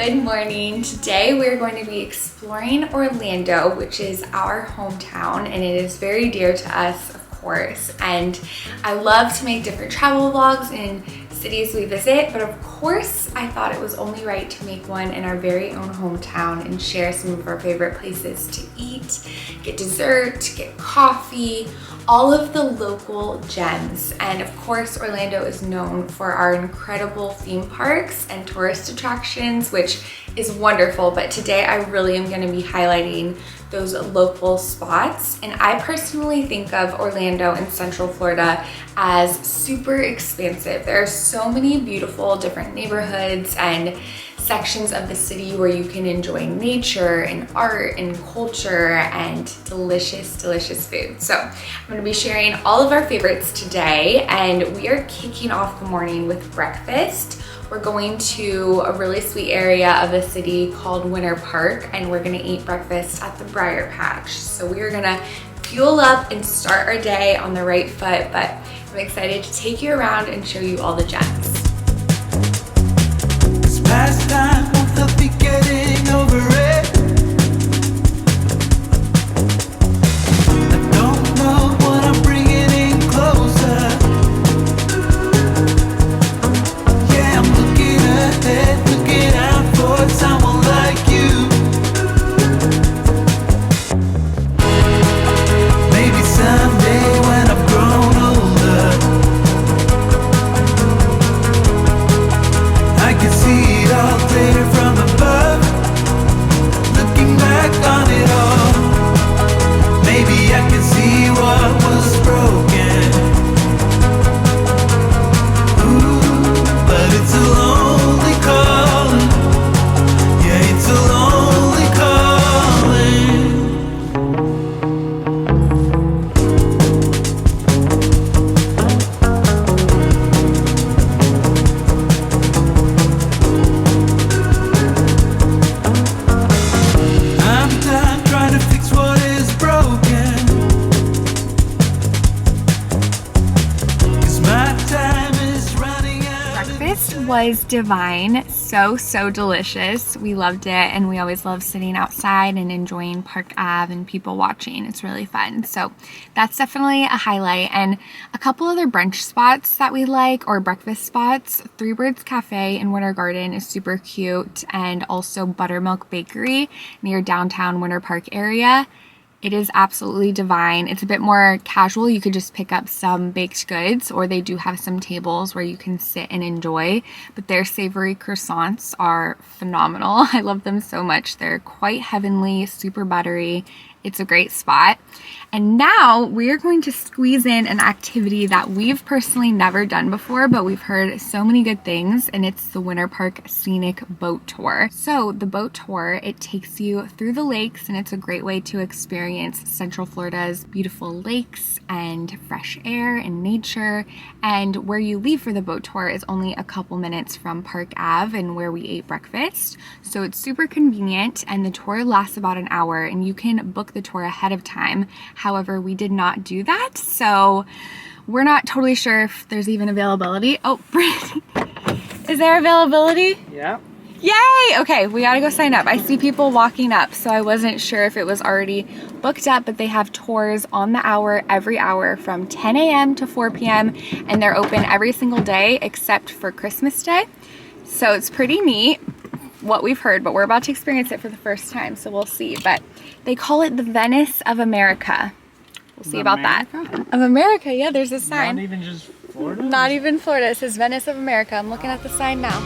Good morning. Today we're going to be exploring Orlando, which is our hometown, and it is very dear to us, of course. And I love to make different travel vlogs in cities we visit, but of course I thought it was only right to make one in our very own hometown and share some of our favorite places to eat, get dessert, get coffee, all of the local gems. And of course, Orlando is known for our incredible theme parks and tourist attractions, which is wonderful. But today I really am going to be highlighting those local spots. And I personally think of Orlando and Central Florida as super expansive. There are so many beautiful different neighborhoods and sections of the city where you can enjoy nature and art and culture and delicious, delicious food. So I'm going to be sharing all of our favorites today, and we are kicking off the morning with breakfast. We're going to a really sweet area of the city called Winter Park, and we're going to eat breakfast at the Briar Patch. So we are going to fuel up and start our day on the right foot, but I'm excited to take you around and show you all the gems. Last time won't help me getting over it. I don't know what I'm bringing in closer. Yeah, I'm looking ahead, looking out for someone like you. Maybe someday when I've grown older, I can see it all clear from above. Looking back on it all, maybe I can see what was broken. Ooh, but it's a lonely calling. Yeah, it's a lonely calling. I'm done trying to fix what is broken, 'cause my time is running out. Breakfast was divine, so delicious. We loved it, and we always love sitting outside and enjoying Park Ave and people watching. It's really fun. So that's definitely a highlight. And a couple other brunch spots that we like, or breakfast spots. Three Birds Cafe in Winter Garden is super cute, and also Buttermilk Bakery near downtown Winter Park area. It is absolutely divine. It's a bit more casual. You could just pick up some baked goods, or they do have some tables where you can sit and enjoy. But their savory croissants are phenomenal. I love them so much. They're quite heavenly, super buttery. It's a great spot. And now we are going to squeeze in an activity that we've personally never done before, but we've heard so many good things, and it's the Winter Park Scenic Boat Tour. So the boat tour, it takes you through the lakes, and it's a great way to experience Central Florida's beautiful lakes and fresh air and nature. And where you leave for the boat tour is only a couple minutes from Park Ave and where we ate breakfast. So it's super convenient, and the tour lasts about an hour, and you can book the tour ahead of time. However, we did not do that, so we're not totally sure if there's even availability. Oh, Brittany, is there availability? Yeah. Yay! Okay, we gotta go sign up. I see people walking up, so I wasn't sure if it was already booked up, but they have tours on the hour, every hour from 10 a.m. to 4 p.m., and they're open every single day except for Christmas Day. So it's pretty neat what we've heard, but we're about to experience it for the first time, so we'll see. But they call it the Venice of America. We'll see about that. Of America, yeah, there's a sign. Not even just Florida? Not even Florida. It says Venice of America. I'm looking at the sign now.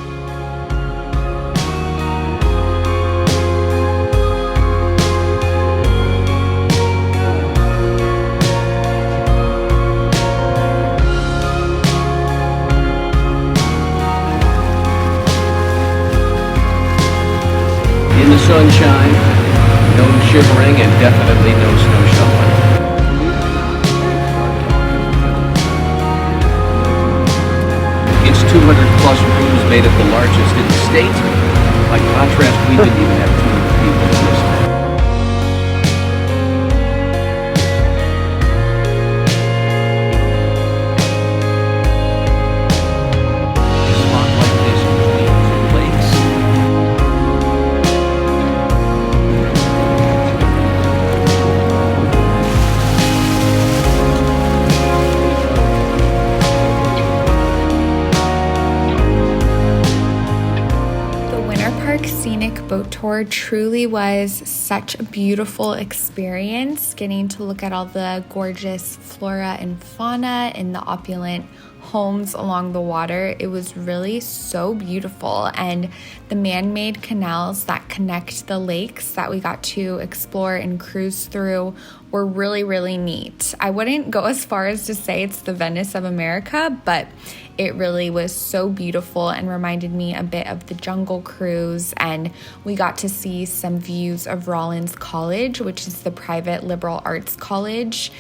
In the sunshine, no shivering, and definitely no snow shoveling. It's 200 plus rooms, made it the largest in the state. By contrast, we didn't even have 200 people in this town. A spot like this usually has lakes. Park Scenic Boat Tour truly was such a beautiful experience, getting to look at all the gorgeous flora and fauna in the opulent homes along the water. It was really so beautiful, and the man-made canals that connect the lakes that we got to explore and cruise through were really, really neat. I wouldn't go as far as to say it's the Venice of America, but it really was so beautiful and reminded me a bit of the Jungle Cruise, and we got to see some views of Rollins College, which is the private liberal arts college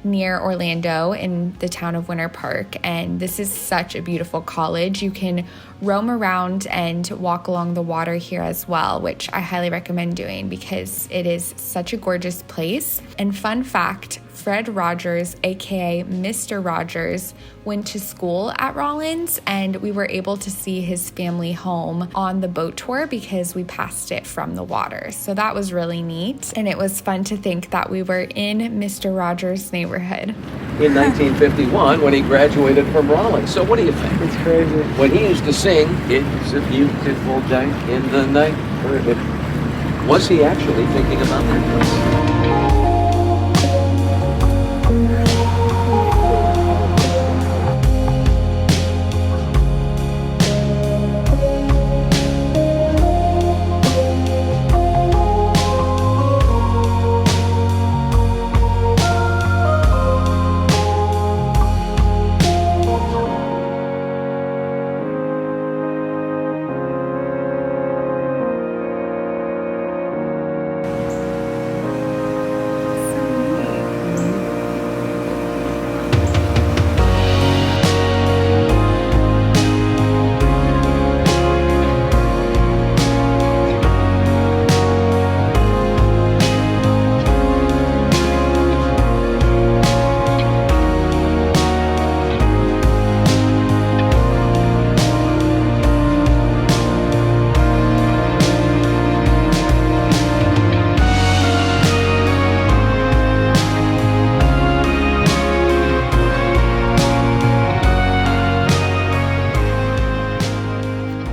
near Orlando in the town of Winter Park. And this is such a beautiful college. You can roam around and walk along the water here as well, which I highly recommend doing because it is such a gorgeous place. And fun fact, Fred Rogers, aka Mr. Rogers, went to school at Rollins, and we were able to see his family home on the boat tour because we passed it from the water. So that was really neat, and it was fun to think that we were in Mr. Rogers' neighborhood. In 1951 when he graduated from Rollins. So what do you think? It's crazy. When he used to sing, "It's a beautiful day in the night," was he actually thinking about that place?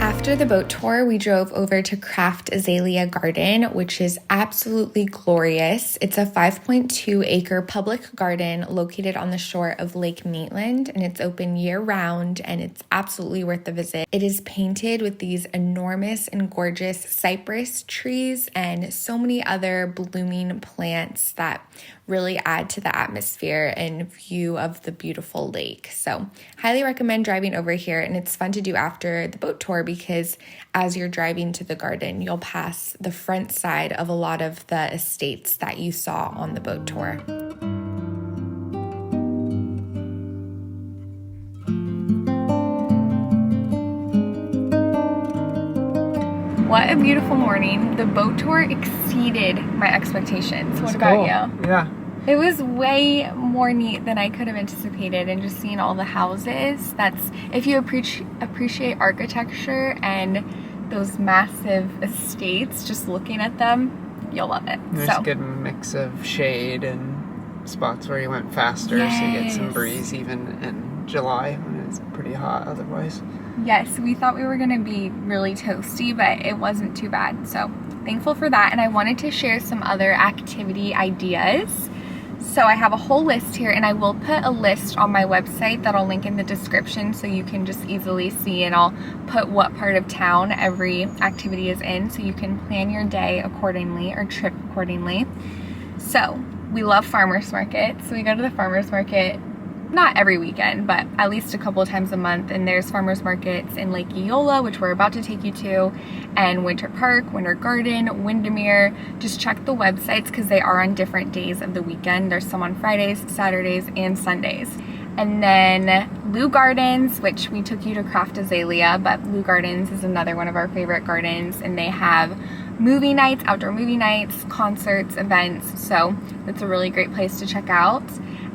After the boat tour, we drove over to Kraft Azalea Garden, which is absolutely glorious. It's a 5.2 acre public garden located on the shore of Lake Maitland, and it's open year round, and it's absolutely worth the visit. It is painted with these enormous and gorgeous cypress trees and so many other blooming plants that really add to the atmosphere and view of the beautiful lake. So highly recommend driving over here, and it's fun to do after the boat tour because as you're driving to the garden, you'll pass the front side of a lot of the estates that you saw on the boat tour. What a beautiful morning. The boat tour exceeded my expectations. What about you? Yeah. It was way more neat than I could have anticipated, and just seeing all the houses. That's, if you appreciate architecture and those massive estates, just looking at them, you'll love it. There's a good mix of shade and spots where you went faster, so you get some breeze even in July when it's pretty hot otherwise. Yes, we thought we were going to be really toasty, but it wasn't too bad. So thankful for that. And I wanted to share some other activity ideas. So I have a whole list here, and I will put a list on my website that I'll link in the description so you can just easily see, and I'll put what part of town every activity is in so you can plan your day accordingly or trip accordingly. So we love farmers markets. So we go to the farmers market not every weekend, but at least a couple of times a month. And there's farmers markets in Lake Eola, which we're about to take you to, and Winter Park, Winter Garden, Windermere. Just check the websites because they are on different days of the weekend. There's some on Fridays, Saturdays, and Sundays. And then Lou Gardens, which we took you to Kraft Azalea, but Lou Gardens is another one of our favorite gardens, and they have movie nights, outdoor movie nights, concerts, events. So it's a really great place to check out.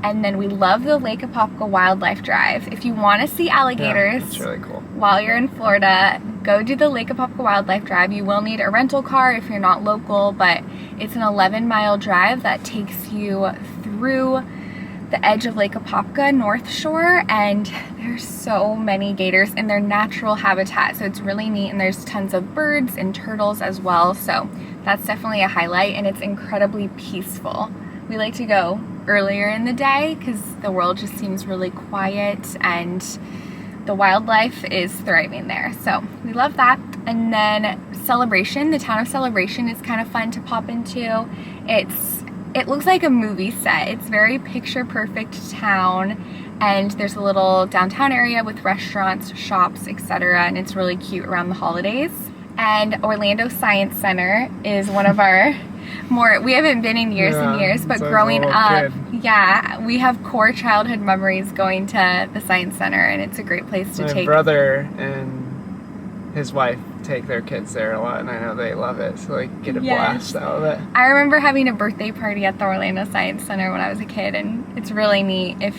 And then we love the Lake Apopka Wildlife Drive. If you want to see alligators, it's really cool. While you're in Florida, go do the Lake Apopka Wildlife Drive. You will need a rental car if you're not local, but it's an 11-mile drive that takes you through the edge of Lake Apopka, North Shore, and There's so many gators in their natural habitat, so it's really neat, and there's tons of birds and turtles as well, so that's definitely a highlight, and it's incredibly peaceful. We like to go earlier in the day because the world just seems really quiet and the wildlife is thriving there, so we love that. And then Celebration, the town of Celebration is kind of fun to pop into. It looks like a movie set. It's very picture perfect town, and there's a little downtown area with restaurants, shops, etc., and it's really cute around the holidays. And Orlando Science Center is one of our we haven't been in years and years, but growing up, yeah, we have core childhood memories going to the Science Center, and it's a great place to take. My brother and his wife take their kids there a lot, and I know they love it, so they get a blast out of it. I remember having a birthday party at the Orlando Science Center when I was a kid, and it's really neat if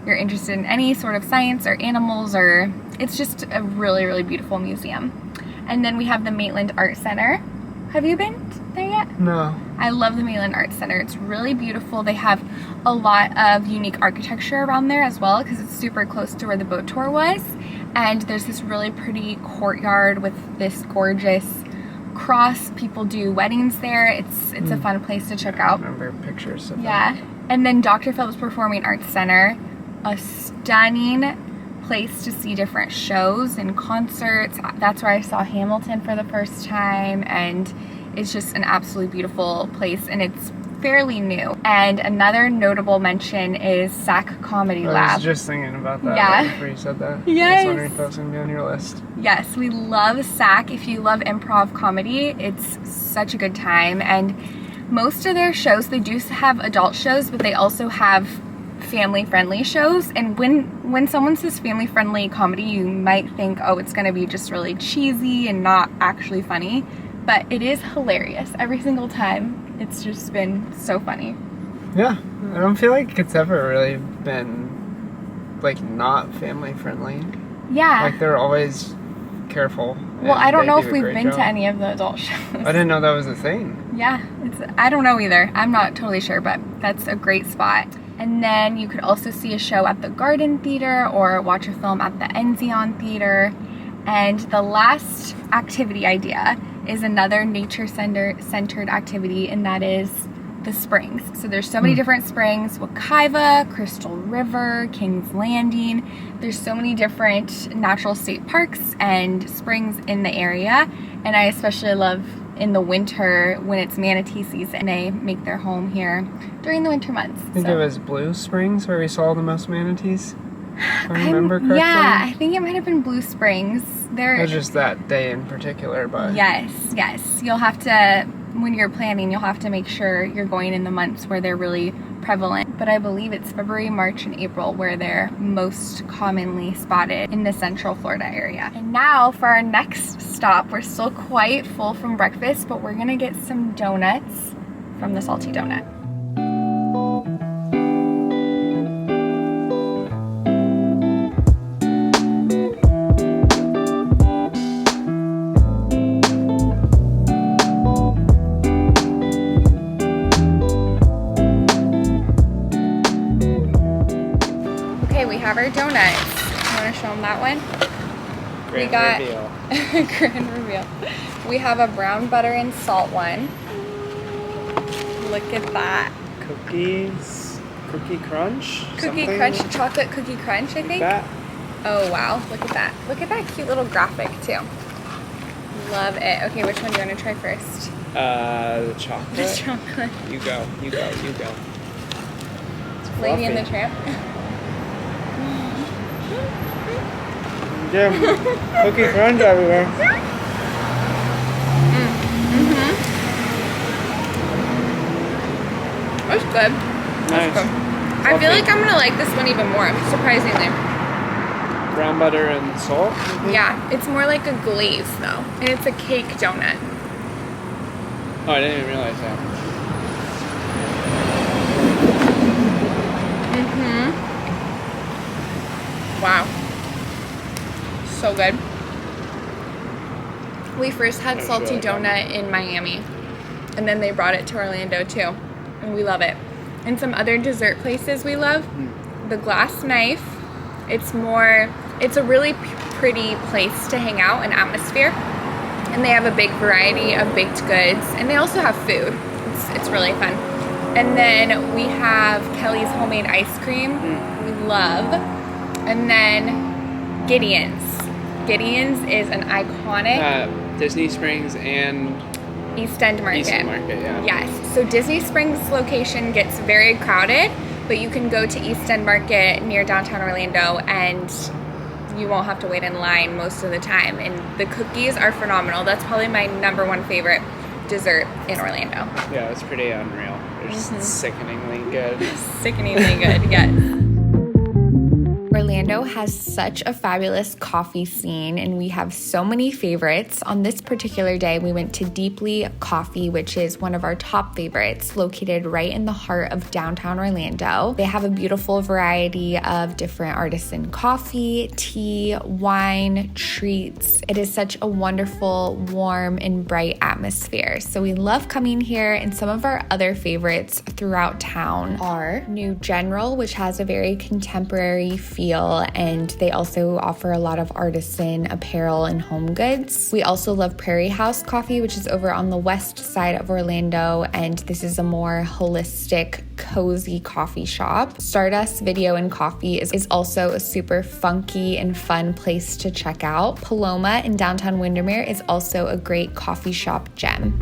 you're interested in any sort of science or animals, or it's just a really, really beautiful museum. And then we have the Maitland Art Center. Have you been there yet? No. I love the Maitland Art Center. It's really beautiful. They have a lot of unique architecture around there as well because it's super close to where the boat tour was. And there's this really pretty courtyard with this gorgeous cross. People do weddings there. It's a fun place to check out. I remember pictures of that. And then Dr. Phillips Performing Arts Center, a stunning place to see different shows and concerts. That's where I saw Hamilton for the first time, and it's just an absolutely beautiful place, and it's fairly new. And another notable mention is SAC Comedy Lab. I was just thinking about that right before you said that. Yes. I was wondering if that was going to be on your list. Yes, we love SAC. If you love improv comedy, it's such a good time. And most of their shows, they do have adult shows, but they also have family-friendly shows. And when someone says family-friendly comedy, you might think, oh, it's going to be just really cheesy and not actually funny. But it is hilarious every single time. It's just been so funny. Yeah, I don't feel like it's ever really been like not family friendly. Yeah. Like they're always careful. Well, I don't know if we've been to any of the adult shows. I didn't know that was a thing. Yeah, I don't know either. I'm not totally sure, but that's a great spot. And then you could also see a show at the Garden Theater or watch a film at the Enzion Theater. And the last activity idea is another nature-centered activity, and that is the springs. So there's so many different springs: Wekiva, Crystal River, King's Landing. There's so many different natural state parks and springs in the area, and I especially love in the winter when it's manatee season. They make their home here during the winter months. I think it was Blue Springs where we saw the most manatees. If I remember correctly. Yeah, I think it might have been Blue Springs. It was just that day in particular, but yes. You'll have to, when you're planning, you'll have to make sure you're going in the months where they're really prevalent. But I believe it's February, March, and April where they're most commonly spotted in the Central Florida area. And now for our next stop, we're still quite full from breakfast, but we're gonna get some donuts from the Salty Donut. Our donuts. You want to show them that one? Grand reveal. We have a brown butter and salt one. Look at that. Cookie crunch? Chocolate cookie crunch, I think. That. Oh wow, look at that. Look at that cute little graphic too. Love it. Okay, which one do you want to try first? The chocolate. The chocolate. You go. Lady and the Tramp. Yeah, cookie crunch everywhere. That's good. Nice. Good. I feel like I'm gonna like this one even more, surprisingly. Brown butter and salt? Yeah, it's more like a glaze though, and it's a cake donut. Oh, I didn't even realize that. Wow. So good. We first had Salty Donut in Miami, and then they brought it to Orlando too, and we love it. And some other dessert places we love, the Glass Knife It's a really pretty place to hang out, an atmosphere. And they have a big variety of baked goods, and they also have food. It's really fun. And then we have Kelly's homemade ice cream, we love. And then Gideon's. Gideon's is an iconic Disney Springs and East End Market. East End Market, yeah. Yes. So Disney Springs location gets very crowded, but you can go to East End Market near downtown Orlando and you won't have to wait in line most of the time. And the cookies are phenomenal. That's probably my #1 favorite dessert in Orlando. Yeah, it's pretty unreal. They're just sickeningly good. Sickeningly good, yes. Orlando has such a fabulous coffee scene, and we have so many favorites. On this particular day, we went to Deeply Coffee, which is one of our top favorites, located right in the heart of downtown Orlando. They have a beautiful variety of different artisan coffee, tea, wine, treats. It is such a wonderful, warm, and bright atmosphere. So we love coming here, and some of our other favorites throughout town are New General, which has a very contemporary feel, and they also offer a lot of artisan apparel and home goods. We also love Prairie House Coffee, which is over on the west side of Orlando, and this is a more holistic, cozy coffee shop. Stardust Video and Coffee is also a super funky and fun place to check out. Paloma in downtown Windermere is also a great coffee shop gem.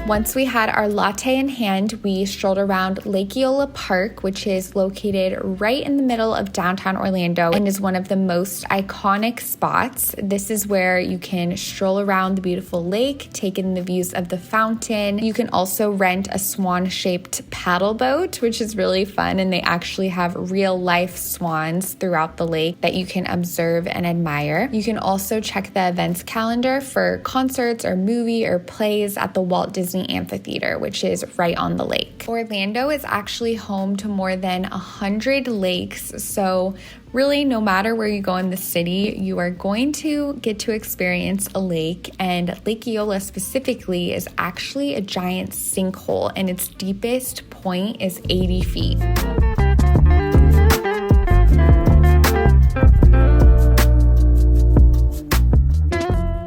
Once we had our latte in hand, we strolled around Lake Eola Park, which is located right in the middle of downtown Orlando and is one of the most iconic spots. This is where you can stroll around the beautiful lake, take in the views of the fountain. You can also rent a swan-shaped paddle boat, which is really fun, and they actually have real-life swans throughout the lake that you can observe and admire. You can also check the events calendar for concerts or movie or plays at the Walt Disney Amphitheater, which is right on the lake. Orlando is actually home to more than 100 lakes, so really no matter where you go in the city, you are going to get to experience a lake, and Lake Eola specifically is actually a giant sinkhole, and its deepest point is 80 feet.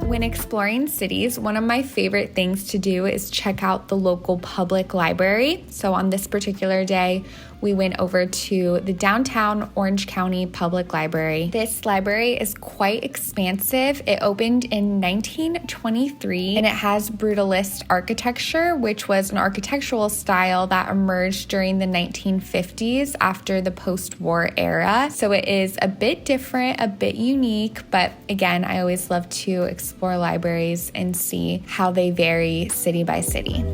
When exploring cities, one of my favorite things to do is check out the local public library. So on this particular day, we went over to the downtown Orange County Public Library. This library is quite expansive. It opened in 1923 and it has brutalist architecture, which was an architectural style that emerged during the 1950s after the post-war era. So it is a bit different, a bit unique, but again, I always love to explore libraries and see how they vary city by city.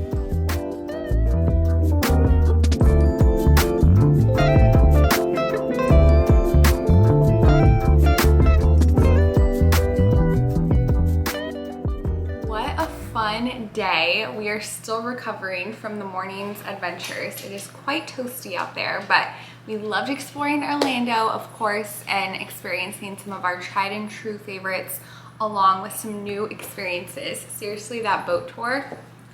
Day. We are still recovering from the morning's adventures. It is quite toasty out there, but we loved exploring Orlando, of course, and experiencing some of our tried and true favorites along with some new experiences. Seriously, that boat tour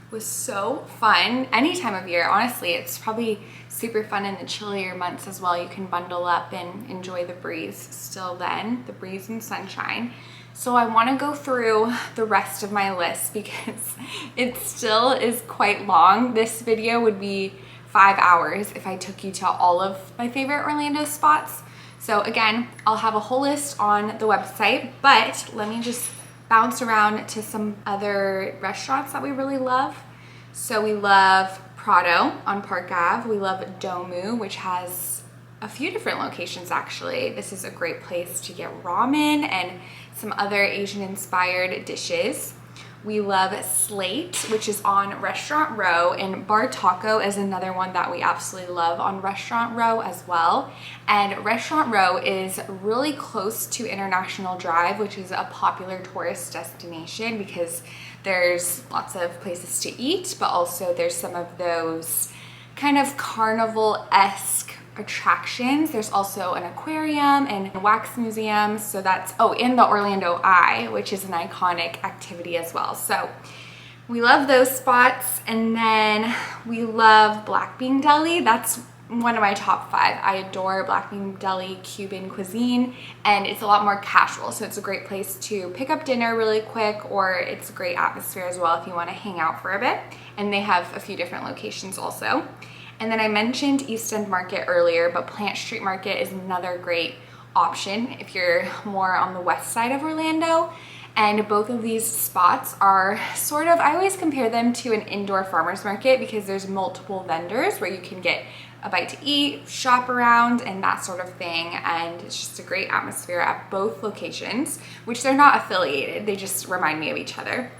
was so fun any time of year. Honestly, it's probably super fun in the chillier months as well. You can bundle up and enjoy the breeze still then, the breeze and sunshine. So I want to go through the rest of my list because it still is quite long. This video would be 5 hours if I took you to all of my favorite Orlando spots. So again, I'll have a whole list on the website, but let me just bounce around to some other restaurants that we really love. So we love Prado on Park Ave. We love Domu, which has a few different locations actually. This is a great place to get ramen and some other Asian inspired dishes. We love Slate, which is on Restaurant Row, and Bar Taco is another one that we absolutely love on Restaurant Row as well. And Restaurant Row is really close to International Drive, which is a popular tourist destination because there's lots of places to eat, but also there's some of those kind of carnival-esque attractions. There's also an aquarium and a wax museum. So that's, in the Orlando Eye, which is an iconic activity as well. So We love those spots. And then we love Black Bean Deli. That's one of my top 5. I adore Black Bean Deli Cuban cuisine, and it's a lot more casual. So it's a great place to pick up dinner really quick, or it's a great atmosphere as well if you want to hang out for a bit. And they have a few different locations also. And then I mentioned East End Market earlier, but Plant Street Market is another great option if you're more on the west side of Orlando. And both of these spots are sort of, I always compare them to an indoor farmer's market because there's multiple vendors where you can get a bite to eat, shop around, and that sort of thing. And it's just a great atmosphere at both locations, which they're not affiliated. They just remind me of each other.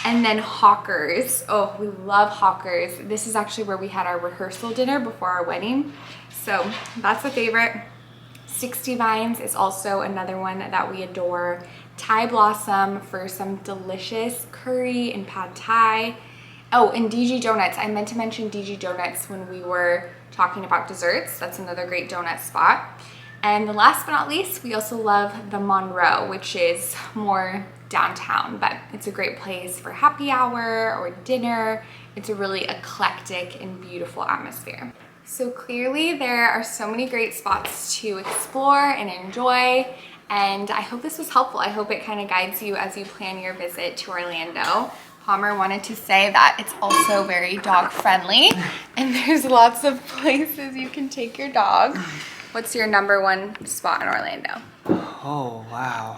And then Hawkers. Oh, we love Hawkers. This is actually where we had our rehearsal dinner before our wedding. So that's a favorite. 60 Vines is also another one that we adore. Thai Blossom for some delicious curry and pad thai. Oh, and DG Donuts. I meant to mention DG Donuts when we were talking about desserts. That's another great donut spot. And the last but not least, we also love the Monroe, which is more downtown, but it's a great place for happy hour or dinner. It's a really eclectic and beautiful atmosphere. So clearly there are so many great spots to explore and enjoy, and I hope this was helpful. I hope it kind of guides you as you plan your visit to Orlando. Palmer wanted to say that it's also very dog friendly, and there's lots of places you can take your dog. What's your #1 spot in Orlando? Oh, wow.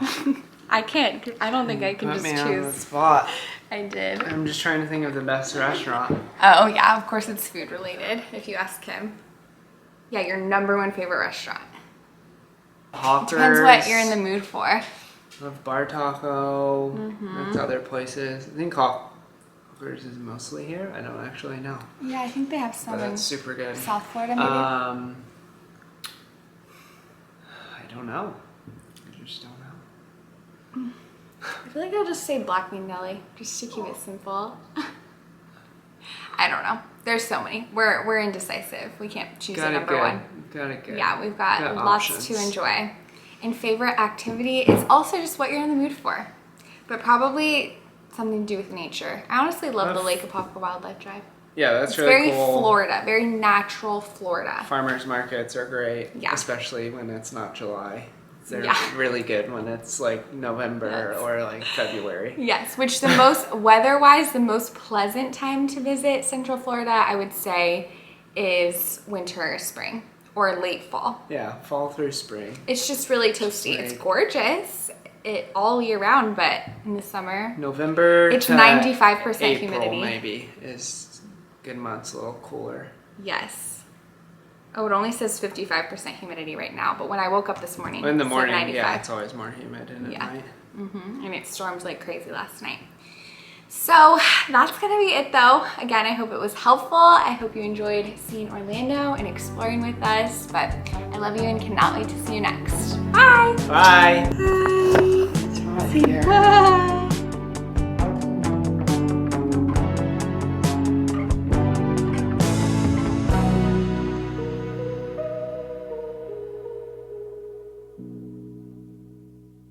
I can't. I don't think I can Put just me choose. on the spot. I did. I'm just trying to think of the best restaurant. Oh yeah, of course it's food related if you ask him. Yeah, your #1 favorite restaurant. Hawkers. Depends what you're in the mood for. Love Bar Taco. That's other places. I think Hawkers is mostly here. I don't actually know. Yeah, I think they have But some in that's super good. South Florida maybe. I don't know. I just don't know. I feel like I'll just say Black Bean Deli just to keep it simple. I don't know. There's so many. We're indecisive. We can't choose a #1. Got it good. Yeah, we've got lots options to enjoy. And favorite activity is also just what you're in the mood for, but probably something to do with nature. I honestly love the Lake Apopka Wildlife Drive. Yeah, that's It's really very cool. Florida, very natural Florida. Farmers markets are great, Yeah. especially when it's not July. They're Yeah. really good when it's like November Yes. or like February. Yes, which the most, weather-wise, the most pleasant time to visit Central Florida, I would say, is winter or spring, or late fall. Yeah, fall through spring. It's just really toasty. It's Right. gorgeous all year round, but in the summer, November it's to 95% April humidity. maybe is good months, a little cooler. Yes. Oh, it only says 55% humidity right now, but when I woke up this morning, In the it said morning, 95. yeah, it's always more humid in the Yeah. night. And it stormed like crazy last night. So that's gonna be it though. Again, I hope it was helpful. I hope you enjoyed seeing Orlando and exploring with us, but I love you and cannot wait to see you next. Bye! Bye! Bye!